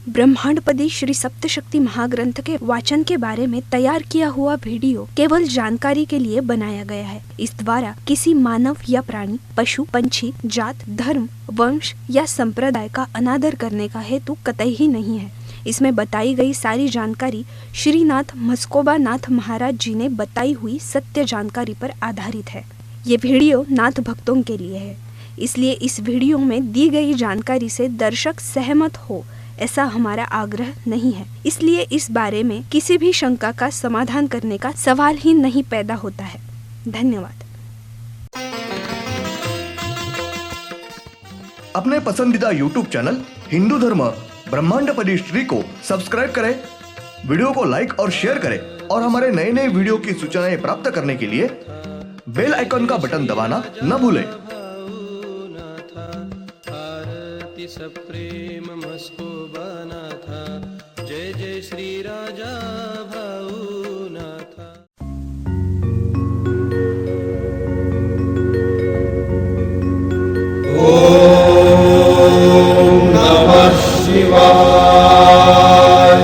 ब्रह्मांडपदी श्री सप्तशक्ति महाग्रंथ के वाचन के बारे में तैयार किया हुआ वीडियो केवल जानकारी के लिए बनाया गया है। इस द्वारा किसी मानव या प्राणी, पशु, पंछी, जात, धर्म, वंश या संप्रदाय का अनादर करने का हेतु कतई ही नहीं है। इसमें बताई गई सारी जानकारी श्रीनाथ मस्कोबा नाथ महाराज जी ने बताई हुई सत्य जानकारी पर आधारित है। ये वीडियो नाथ भक्तों के लिए है, इसलिए इस वीडियो में दी गई जानकारी से दर्शक सहमत हो ऐसा हमारा आग्रह नहीं है। इसलिए इस बारे में किसी भी शंका का समाधान करने का सवाल ही नहीं पैदा होता है। धन्यवाद। अपने पसंदीदा YouTube चैनल हिंदू धर्म ब्रह्मांडपदी श्री को सब्सक्राइब करें, वीडियो को लाइक और शेयर करें और हमारे नए नए वीडियो की सूचनाएं प्राप्त करने के लिए बेल आइकन का बटन दबाना न भूलें। प्रेम मस्कोबा नाथा, जय जय श्री राजा भाऊ नाथा। ओम नमः शिवाय।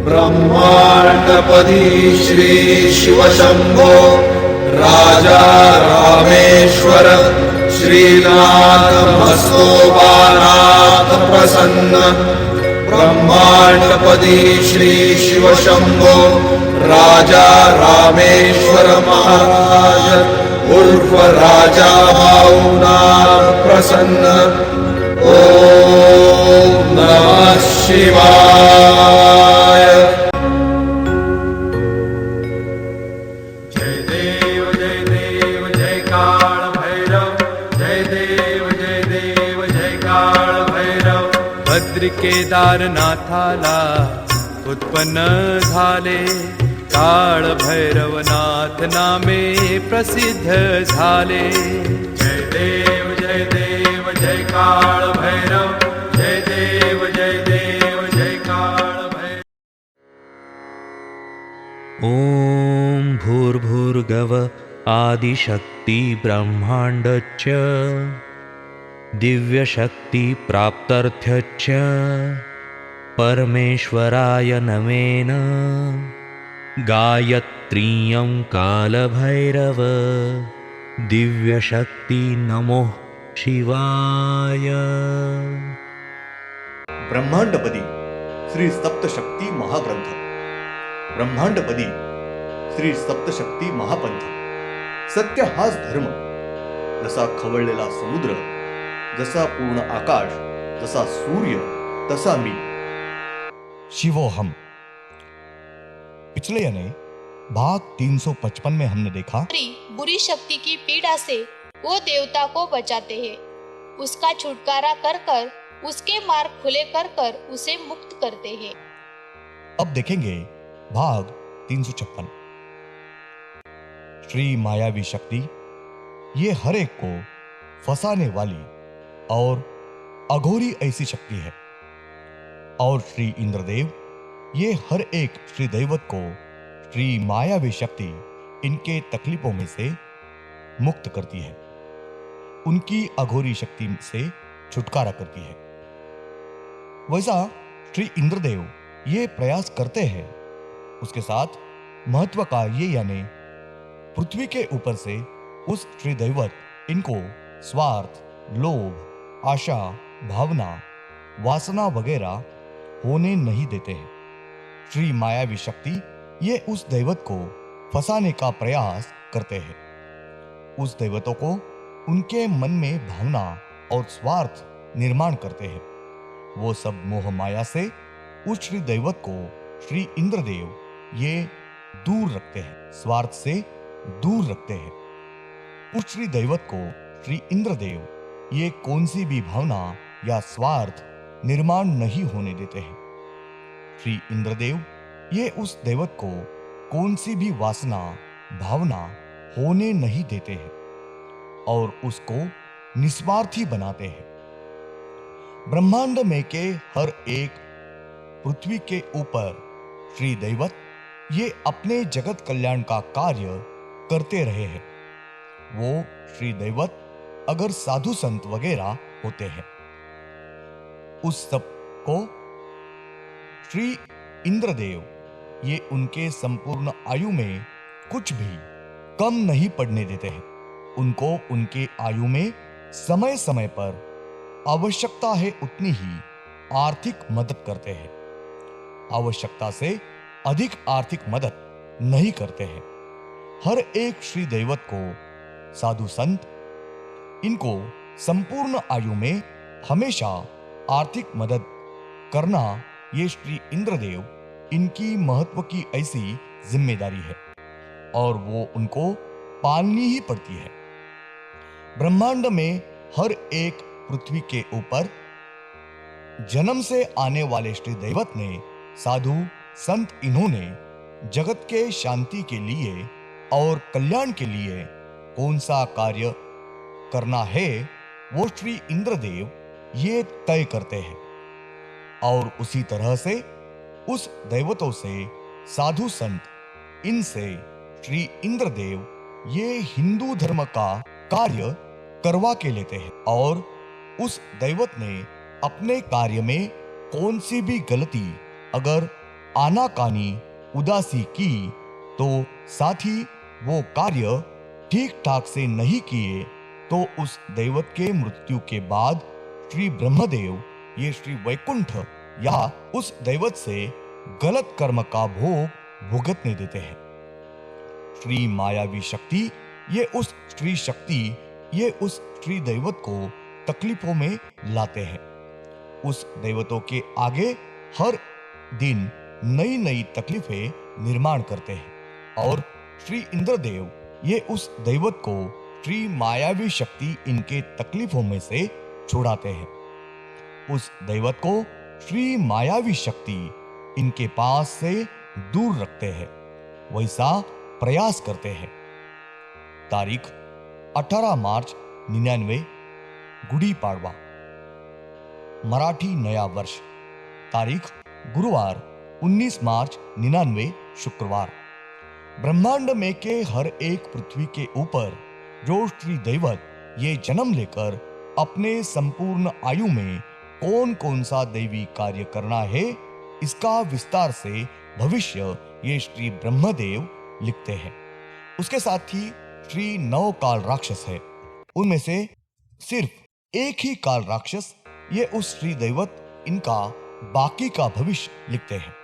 ब्रह्मांडपदी श्री शिव शंभो राजा रामेश्वर श्रीनाथ मस्कोबानाथ प्रसन्न। ब्रह्मांडपदी श्री शिव शंभो राजा रामेश्वर महाराज उर्फ राजा भाऊनाथ प्रसन्न। ओम नमः शिवाय। जय देव जय देव जय काल भैरव, जय देव जय देव जय काल भैरव। भद्र केदारनाथाला उत्पन्न झाले, काळ भैरवनाथ नामे प्रसिद्ध झाले। जय देव जय काल भैरव, जय देव जय काल भैरव। ॐ भूर्भुर्गव आदिशक्ति ब्रह्माण्डच्च दिव्यशक्तिप्राप्त्यर्थच्च परमेश्वराय नमेन। गायत्रीयं कालभैरव दिव्यशक्ति नमो शिवाय। ब्रह्मांडपदी श्री सप्तशक्ती महाग्रंथ, ब्रह्मांडपदी श्री सप्तशक्ती महापंथ। सत्य हाच धर्म, जसा खवळलेला समुद्र, जसा पूर्ण आकाश, जसा सूर्य, तसा मी। शिवोहम। पिछले यानी भाग 355 में हमने देखा बुरी शक्ति की पीड़ा से वो देवता को बचाते हैं, उसका छुटकारा कर कर उसके मार्ग खुले कर कर उसे मुक्त करते हैं। अब देखेंगे भाग 356। श्री मायावी शक्ति ये हर एक को फंसाने वाली और अघोरी ऐसी शक्ति है, और श्री इंद्रदेव ये हर एक श्री दैवत को श्री मायावी शक्ति इनके तकलीफों में से मुक्त करती है, उनकी अघोरी शक्ति से छुटकारा करती है। वैसा श्री इंद्रदेव ये प्रयास करते हैं, उसके साथ महत्व का ये यानी पृथ्वी के ऊपर से उस श्री दैवत इनको स्वार्थ, लोभ, आशा, भावना, वासना वगैरह होने नहीं देते हैं। श्री मायावी शक्ति ये उस दैवत को फंसाने का प्रयास करते हैं। उस दैवतों को उनके मन में भावना और स्वार्थ निर्माण करते हैं। वो सब मोह माया से उस श्री दैवत को श्री इंद्रदेव ये दूर रखते हैं, स्वार्थ से दूर रखते हैं। उस श्री दैवत को श्री इंद्रदेव ये कौन सी भी भावना या स्वार्थ निर्माण नहीं होने देते हैं। श्री इंद्रदेव ये उस दैवत को कौन सी भी वासना, भावना होने नहीं देते हैं और उसको निस्वार्थी बनाते हैं। ब्रह्मांड में के हर एक पृथ्वी के ऊपर श्री दैवत ये अपने जगत कल्याण का कार्य करते रहे हैं। वो श्री दैवत अगर साधु संत वगैरह होते हैं, उस सब को श्री इंद्रदेव ये उनके संपूर्ण आयु में कुछ भी कम नहीं पड़ने देते हैं। उनको उनके आयु में समय समय पर आवश्यकता है उतनी ही आर्थिक मदद करते हैं। आवश्यकता से अधिक आर्थिक मदद नहीं करते हैं। हर एक श्री दैवत को साधु संत इनको संपूर्ण आयु में हमेशा आर्थिक मदद करना ये श्री इंद्रदेव इनकी महत्व की ऐसी जिम्मेदारी है और वो उनको पालनी ही पड़ती है। ब्रह्मांड में हर एक पृथ्वी के ऊपर जन्म से आने वाले श्री दैवत ने साधु संत इन्होंने जगत के शांति के लिए और कल्याण के लिए कौन सा कार्य करना है वो श्री इंद्रदेव ये तय करते हैं और उसी तरह से उस दैवतों से साधु संत इनसे श्री इंद्रदेव ये हिंदू धर्म का कार्य करवा के लेते हैं और उस दैवत ने अपने कार्य में कौन सी भी गलती अगर आनाकानी उदासी की तो साथ ही वो कार्य ठीक ठाक से नहीं किए तो उस दैवत के मृत्यु के बाद श्री ब्रह्मदेव ये श्री वैकुंठ या उस दैवत से गलत कर्म का भोग भुगतने देते हैं। श्री मायावी शक्ति ये उस श्री शक्ति ये उस श्री दैवत को तकलीफों में लाते हैं। उस दैवतों के आगे हर दिन नई नई तकलीफें निर्माण करते हैं और श्री इंद्रदेव ये उस दैवत को श्री मायावी शक्ति इनके तकलीफों में से छुड़ाते हैं। उस दैवत को श्री मायावी शक्ति इनके पास से दूर रखते हैं, वैसा प्रयास करते हैं। तारीख 18 मार्च 99 गुड़ी पाड़वा मराठी नया वर्ष। तारीख गुरुवार 19 मार्च 99 शुक्रवार। ब्रह्मांड में के हर एक पृथ्वी के ऊपर जो श्री दैवत ये जन्म लेकर अपने संपूर्ण आयु में कौन कौन सा दैवी कार्य करना है इसका विस्तार से भविष्य ये श्री ब्रह्मदेव लिखते हैं। उसके साथ ही श्री 9 काल राक्षस है, उनमें से सिर्फ एक ही काल राक्षस ये उस श्री दैवत इनका बाकी का भविष्य लिखते हैं।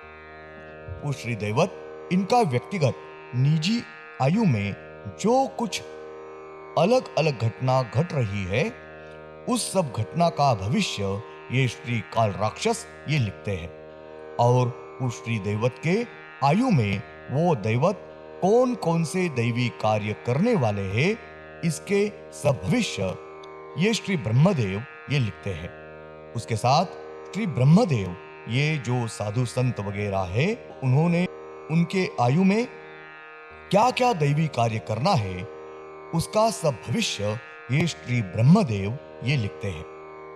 उस श्री दैवत इनका व्यक्तिगत निजी आयु में जो कुछ अलग अलग घटना घट रही है उस सब घटना का भविष्य ये श्री काल राक्षस ये लिखते हैं और उस श्री दैवत के आयु में वो दैवत कौन कौन से दैवी कार्य करने वाले हैं इसके सब भविष्य ये श्री ब्रह्मदेव ये लिखते हैं। उसके साथ श्री ब्रह्मदेव ये जो साधु संत वगैरह है उन्होंने उनके आयु में क्या क्या दैवी कार्य करना है उसका सब भविष्य ये श्री ब्रह्मदेव ये लिखते हैं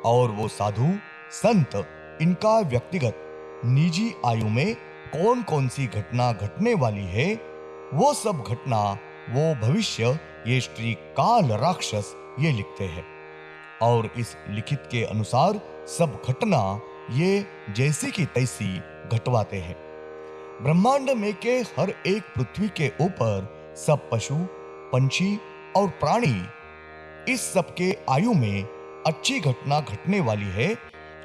और वो साधु संत इनका व्यक्तिगत निजी आयु में कौन कौन सी घटना घटने वाली है वो सब घटना वो भविष्य ये श्री काल राक्षस ये लिखते हैं और इस लिखित के अनुसार सब घटना ये जैसी की तैसी घटवाते हैं। ब्रह्मांड में के हर एक पृथ्वी के ऊपर सब पशु पंछी और प्राणी इस सब के आयु में अच्छी घटना घटने वाली है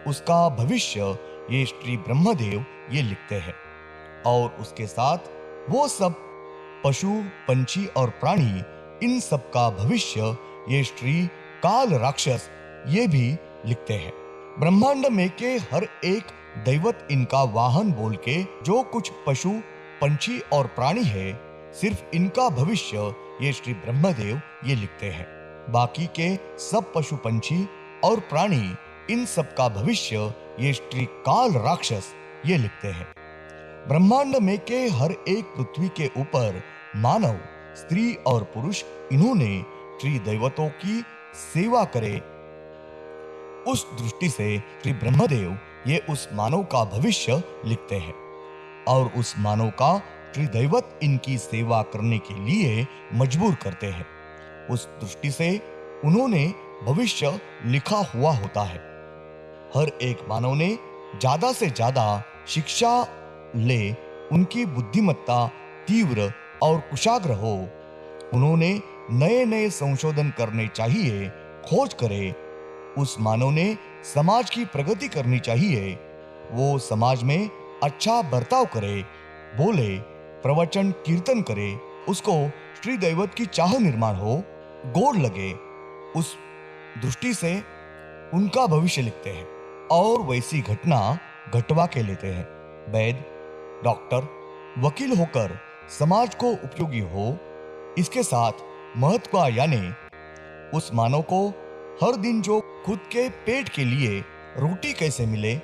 उसका भविष्य ये श्री ब्रह्मदेव ये लिखते हैं और उसके साथ वो सब पशु पंछी और प्राणी इन सब का भविष्य ये श्री काल राक्षस ये भी लिखते हैं। ब्रह्मांड में के हर एक दैवत इनका वाहन बोल के जो कुछ पशु पंछी और प्राणी है सिर्फ इनका भविष्य ये श्री ब्रह्मदेव ये लिखते हैं। बाकी के सब पशु पंछी और प्राणी इन सब का भविष्य ये श्री काल राक्षस ये लिखते हैं। ब्रह्मांड में के हर एक पृथ्वी के ऊपर मानव स्त्री और पुरुष इन्होंने श्री दैवतों की सेवा करे उस दृष्टि से श्री ब्रह्मदेव ये उस मानव का भविष्य लिखते हैं और उस मानव का श्री दैवत इनकी सेवा करने के लिए मजबूर करते हैं। उस दृष्टि से उन्होंने भविष्य लिखा हुआ होता है। हर एक मानव ने ज्यादा से ज्यादा शिक्षा ले उनकी बुद्धिमत्ता तीव्र और कुशाग्र हो। उन्होंने नए नए संशोधन करने चाहिए, खोज करे। उस मानव ने समाज की प्रगति करनी चाहिए। वो समाज में अच्छा बर्ताव करे, बोले, प्रवचन कीर्तन करे, उसको श्री दैवत की चाह निर्माण हो, गोड़ लगे। उस दृष्टि से उनका भविष्य लिखते हैं और वैसी घटना घटवा के लेते हैं। वैद्य, डॉक्टर, वकील होकर समाज को उपयोगी हो, इसके साथ महत्व यानी उस मानव को हर दिन जो खुद के पेट के लिए रोटी कैसे मिले,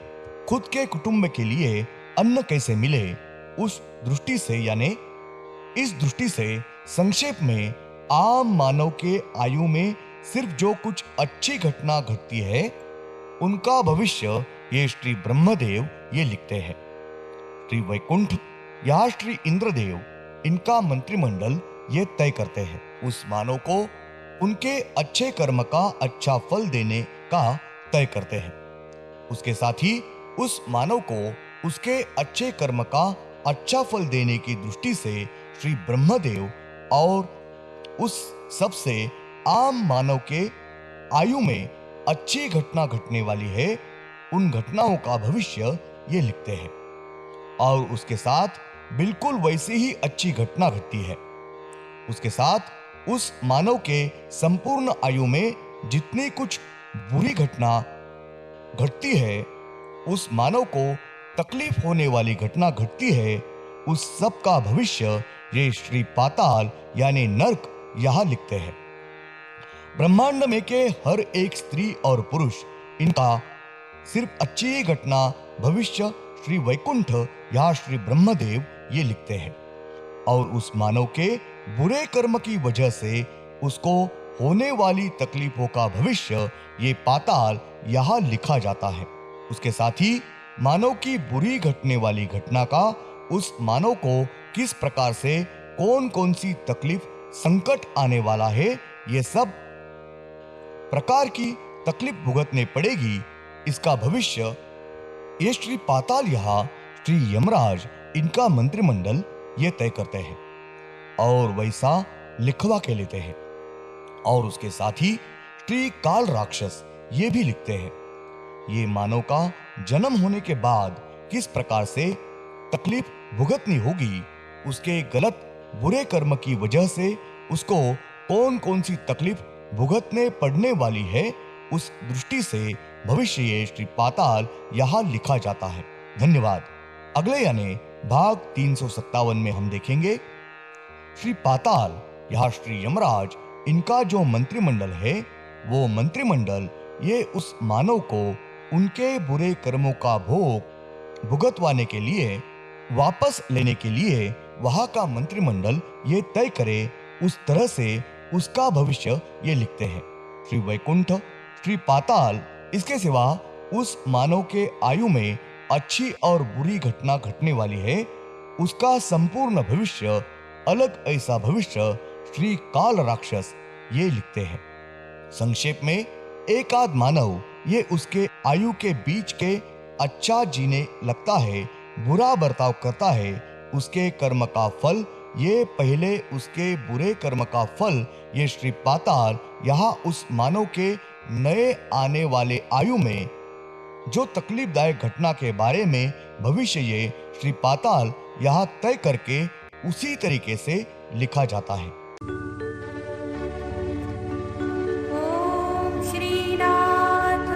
खुद के कुटुंब के लिए अन्न कैसे मिले, उस दृष्टि से यानी इस दृष्टि से संक्षेप में आम मानव के आयु में सिर्फ जो कुछ अच्छी घटना घटती है उनका भविष्य ये श्री ब्रह्मदेव ये लिखते हैं। श्री वैकुंठ या श्री इंद्रदेव, इनका मंत्रिमंडल ये तय करते हैं। उस मानव को उनके अच्छे कर्म का अच्छा फल देने का तय करते हैं। उसके साथ ही उस मानव को उसके अच्छे कर्म का अच्छा फल देने की दृष्टि से श्री ब्रह्मदेव और उस सबसे आम मानव के आयु में अच्छी घटना घटने वाली है उन घटनाओं का भविष्य ये लिखते हैं। और उसके साथ बिल्कुल वैसी ही अच्छी घटना घटती है। उसके साथ उस मानव के संपूर्ण आयु में जितनी कुछ बुरी घटना घटती है, उस मानव को तकलीफ होने वाली घटना घटती है, उस सब का भविष्य ये श्री पाताल यानी नरक यहां लिखते हैं। ब्रह्मांड में के हर एक स्त्री और पुरुष, इनका सिर्फ अच्छी ही घटना भविष्य श्री वैकुंठ या श्री ब्रह्मदेव ये लिखते हैं। और उस मानव के बुरे कर्म की वजह से उसको होने वाली तकलीफों का भविष्य ये पाताल यहाँ लिखा जाता है। उसके साथ ही मानव की बुरी घटने वाली घटना का उस मानव को किस प्रकार से कौन कौन सी तकलीफ संकट आने वाला है, ये सब प्रकार की तकलीफ भुगतने पड़ेगी, इसका भविष्य ये श्री पाताल यहाँ श्री यमराज, इनका मंत्रिमंडल ये तय करते हैं और वैसा लिखवा के लेते हैं। और उसके साथ ही श्री काल राक्षस ये भी लिखते हैं। ये मानव का जन्म होने के बाद किस प्रकार से तकलीफ भुगतनी होगी, उसके गलत बुरे कर्म की वजह से उसको कौन कौन सी तकलीफ भुगतने पड़ने वाली है, उस दृष्टि से भविष्य ये श्री पाताल यहाँ लिखा जाता है। धन्यवाद। अगले यानी भाग 357 में हम देखेंगे श्री पाताल यहाँ श्री यमराज, इनका जो मंत्रिमंडल है वो मंत्रिमंडल ये उस मानव को उनके बुरे कर्मों का भोग भुगतवाने के लिए, वापस लेने के लिए वहां का मंत्रिमंडल ये तय करे, उस तरह से उसका भविष्य ये लिखते हैं। श्री वैकुंठ, श्री पाताल, इसके सिवा उस मानव के आयु में अच्छी और बुरी घटना घटने वाली है, उसका संपूर्ण भविष्य अलग ऐसा भविष्य श्री काल राक्षस ये लिखते हैं। संक्षेप में एक आध मानव ये उसके आयु के बीच के अच्छा जीने लगता है, बुरा बर्ताव करता है, उसके कर्म का फल ये पहले उसके बुरे कर्म का फल ये श्री पाताल यहाँ उस मानव के नए आने वाले आयु में जो तकलीफदायक घटना के बारे में भविष्य ये श्री पाताल यहाँ तय करके उसी तरीके से लिखा जाता है। ओम श्रीनाथ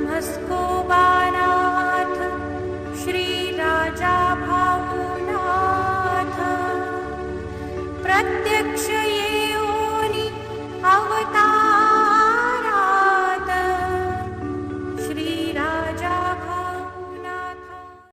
मस्कोबानाथ श्री राजा भावनाथ प्रत्यय